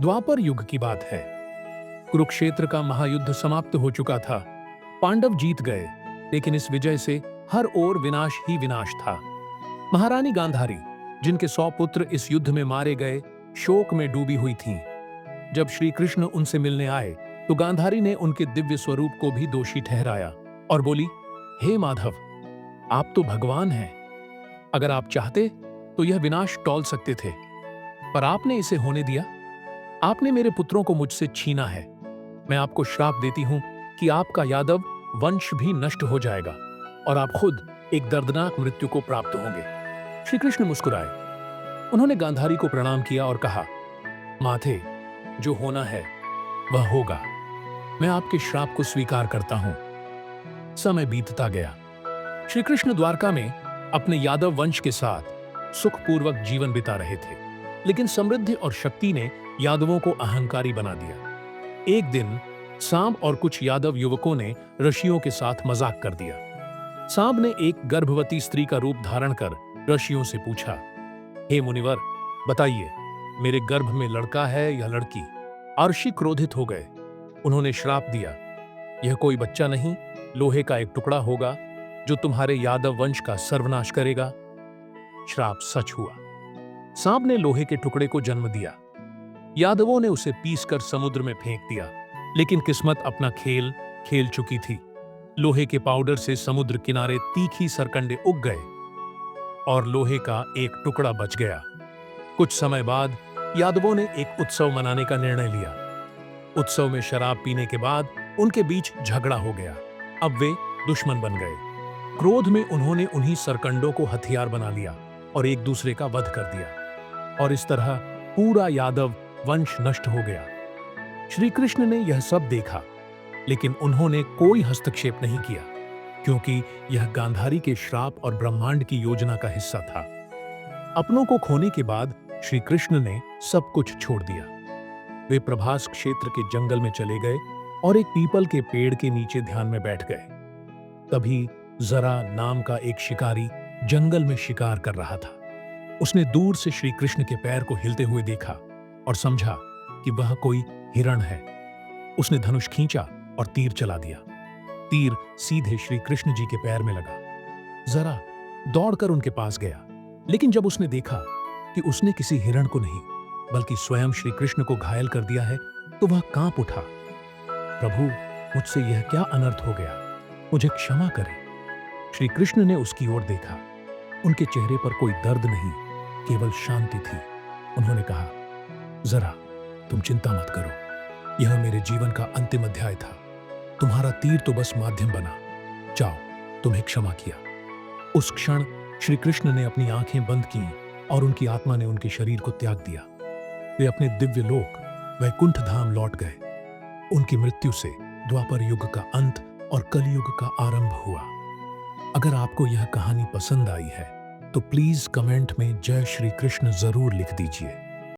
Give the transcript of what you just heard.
द्वापर युग की बात है। कुरुक्षेत्र का महायुद्ध समाप्त हो चुका था। पांडव जीत गए, लेकिन इस विजय से हर ओर विनाश ही विनाश था। महारानी गांधारी, जिनके 100 पुत्र इस युद्ध में मारे गए, शोक में डूबी हुई थीं। जब श्री कृष्ण उनसे मिलने आए तो गांधारी ने उनके दिव्य स्वरूप को भी दोषी ठहराया और बोली, हे माधव, आप तो भगवान हैं। अगर आप चाहते तो यह विनाश टॉल सकते थे, पर आपने इसे होने दिया। आपने मेरे पुत्रों को मुझसे छीना है। मैं आपको श्राप देती हूं कि आपका यादव वंश भी नष्ट हो जाएगा और आप खुद एक दर्दनाक मृत्यु को प्राप्त होंगे। श्री कृष्ण मुस्कुराए। उन्होंने गांधारी को प्रणाम किया और कहा, माथे, जो होना है वह होगा। मैं आपके श्राप को स्वीकार करता हूं। समय बीतता गया। श्री कृष्ण द्वारका में अपने यादव वंश के साथ सुखपूर्वक जीवन बिता रहे थे, लेकिन समृद्धि और शक्ति ने यादवों को अहंकारी बना दिया। एक दिन सांब और कुछ यादव युवकों ने ऋषियों के साथ मजाक कर दिया। सांब ने एक गर्भवती स्त्री का रूप धारण कर ऋषियों से पूछा, हे मुनिवर, बताइए, मेरे गर्भ में लड़का है या लड़की? ऋषि क्रोधित हो गए। उन्होंने श्राप दिया, यह कोई बच्चा नहीं, लोहे का एक टुकड़ा होगा जो तुम्हारे यादव वंश का सर्वनाश करेगा। श्राप सच हुआ। सांप ने लोहे के टुकड़े को जन्म दिया। यादवों ने उसे पीसकर समुद्र में फेंक दिया, लेकिन किस्मत अपना खेल खेल चुकी थी। लोहे के पाउडर से समुद्र किनारे तीखी सरकंडे उग गए और लोहे का एक टुकड़ा बच गया। कुछ समय बाद यादवों ने एक उत्सव मनाने का निर्णय लिया। उत्सव में शराब पीने के बाद उनके बीच झगड़ा हो गया। अब वे दुश्मन बन गए। क्रोध में उन्होंने उन्हीं सरकंडों को हथियार बना लिया और एक दूसरे का वध कर दिया, और इस तरह पूरा यादव वंश नष्ट हो गया। श्री कृष्ण ने यह सब देखा, लेकिन उन्होंने कोई हस्तक्षेप नहीं किया, क्योंकि यह गांधारी के श्राप और ब्रह्मांड की योजना का हिस्सा था। अपनों को खोने के बाद श्री कृष्ण ने सब कुछ छोड़ दिया। वे प्रभास क्षेत्र के जंगल में चले गए और एक पीपल के पेड़ के नीचे ध्यान में बैठ गए। तभी जरा नाम का एक शिकारी जंगल में शिकार कर रहा था। उसने दूर से श्री कृष्ण के पैर को हिलते हुए देखा और समझा कि वह कोई हिरण है। उसने धनुष खींचा और तीर चला दिया। तीर सीधे श्री कृष्ण जी के पैर में लगा। जरा दौड़कर उनके पास गया, लेकिन जब उसने देखा कि उसने किसी हिरण को नहीं बल्कि स्वयं श्री कृष्ण को घायल कर दिया है, तो वह कांप उठा। प्रभु, मुझसे यह क्या अनर्थ हो गया, मुझे क्षमा करें। श्री कृष्ण ने उसकी ओर देखा। उनके चेहरे पर कोई दर्द नहीं, केवल शांति थी। उन्होंने कहा, जरा तुम चिंता मत करो, यह मेरे जीवन का अंतिम अध्याय था। तुम्हारा तीर तो बस माध्यम बना। जाओ, तुम्हें क्षमा किया। उस क्षण श्री कृष्ण ने अपनी आंखें बंद की और उनकी आत्मा ने उनके शरीर को त्याग दिया। वे अपने दिव्य लोक वैकुंठ धाम लौट गए। उनकी मृत्यु से द्वापर युग का अंत और कलयुग का आरंभ हुआ। अगर आपको यह कहानी पसंद आई है तो प्लीज कमेंट में जय श्री कृष्ण जरूर लिख दीजिए।